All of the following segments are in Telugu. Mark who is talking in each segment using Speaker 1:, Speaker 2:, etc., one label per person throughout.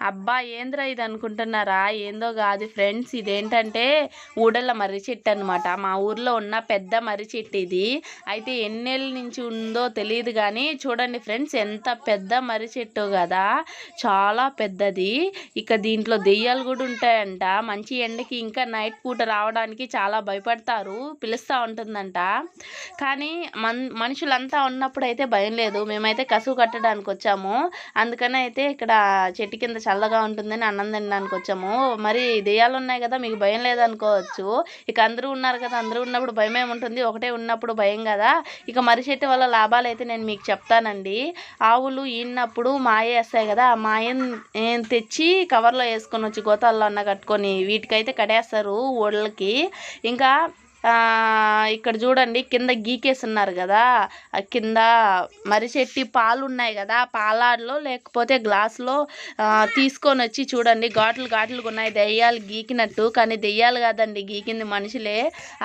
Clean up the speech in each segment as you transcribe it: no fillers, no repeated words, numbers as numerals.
Speaker 1: అబ్బా ఏంద్రా ఇది అనుకుంటున్నారా? ఏందో కాదు ఫ్రెండ్స్, ఇదేంటంటే ఊడల మర్రి చెట్టు అనమాట. మా ఊర్లో ఉన్న పెద్ద మర్రి చెట్టు ఇది. అయితే ఎన్నేళ్ళ నుంచి ఉందో తెలియదు కానీ చూడండి ఫ్రెండ్స్, ఎంత పెద్ద మర్రి చెట్టు కదా, చాలా పెద్దది. ఇక దీంట్లో దెయ్యాలు కూడా ఉంటాయంట. మంచి ఎండకి ఇంకా నైట్ పూట రావడానికి చాలా భయపడతారు, పిలుస్తూ ఉంటుందంట. కానీ మనుషులంతా ఉన్నప్పుడు అయితే భయం లేదు. మేమైతే కసువు కట్టడానికి వచ్చాము, అందుకని అయితే ఇక్కడ చెట్టు కింద చల్లగా ఉంటుందని అన్నం తినడానికి వచ్చాము. మరి దెయ్యాలు ఉన్నాయి కదా, మీకు భయం లేదనుకోవచ్చు. ఇక అందరూ ఉన్నారు కదా, అందరూ ఉన్నప్పుడు భయం ఏముంటుంది, ఒకటే ఉన్నప్పుడు భయం కదా. ఇక మర్రి చెట్టు వల్ల లాభాలు అయితే నేను మీకు చెప్తానండి. ఆవులు ఈనప్పుడు మాయ వేస్తాయి కదా, ఆ మాయని తెచ్చి కవర్లో వేసుకొని వచ్చి గోతాల్లో అన్న కట్టుకొని వీటికైతే కడేస్తారు ఓళ్ళకి. ఇంకా ఇక్కడ చూడండి కింద గీకేస్తున్నారు కదా, కింద మర్రి చెట్టు పాలు ఉన్నాయి కదా, పాలాడలో లేకపోతే గ్లాసులో తీసుకొని వచ్చి చూడండి, ఘాట్లుగా ఉన్నాయి, దెయ్యాలు గీకినట్టు. కానీ దెయ్యాలు కాదండి, గీకింది మనుషులే.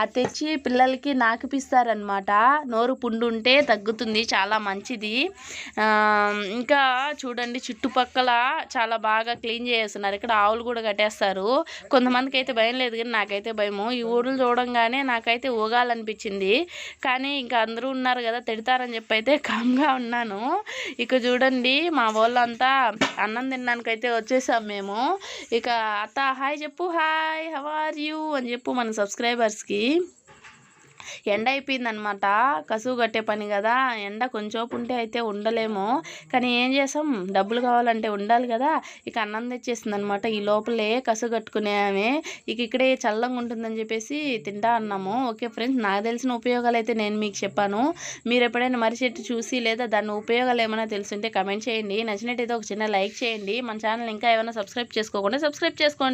Speaker 1: అది తెచ్చి పిల్లలకి నాకిపిస్తారనమాట. నోరు పుండు ఉంటే తగ్గుతుంది, చాలా మంచిది. ఇంకా చూడండి చుట్టుపక్కల చాలా బాగా క్లీన్ చేస్తున్నారు. ఇక్కడ ఆవులు కూడా కట్టేస్తారు. కొంతమందికి అయితే భయం లేదు కానీ నాకైతే భయము. ఈ ఊర్లు చూడంగానే నాకైతే ఊగాలనిపించింది. కానీ ఇంకా అందరూ ఉన్నారు కదా, తిడతారని చెప్పి అయితే కామ్గా ఉన్నాను. ఇక చూడండి మా వాళ్ళంతా అన్నం తినడానికైతే వచ్చేసాం మేము. ఇక అత్త హాయ్ చెప్పు, హాయ్ హౌ ఆర్ యూ అని చెప్పు మన సబ్స్క్రైబర్స్కి. ఎండ అయిపోయిందనమాట, కసువు కట్టే పని కదా, ఎండ కొంచెం ఉంటే అయితే ఉండలేము. కానీ ఏం చేసాం, డబ్బులు కావాలంటే ఉండాలి కదా. ఇక అన్నం తెచ్చేసింది అనమాట. ఈ లోపలే కసువు కట్టుకునేమే. ఇక ఇక్కడే చల్లంగా ఉంటుందని చెప్పేసి తింటా అన్నాము. ఓకే ఫ్రెండ్స్, నాకు తెలిసిన ఉపయోగాలు అయితే నేను మీకు చెప్పాను. మీరు ఎప్పుడైనా మర్రి చెట్టు చూసి లేదా దాని ఉపయోగాలు ఏమైనా తెలుసుంటే కమెంట్ చేయండి. నచ్చినట్టయితే ఒక చిన్న లైక్ చేయండి. మన ఛానల్ ఇంకా ఏమైనా సబ్స్క్రైబ్ చేసుకోకుండా సబ్స్క్రైబ్ చేసుకోండి.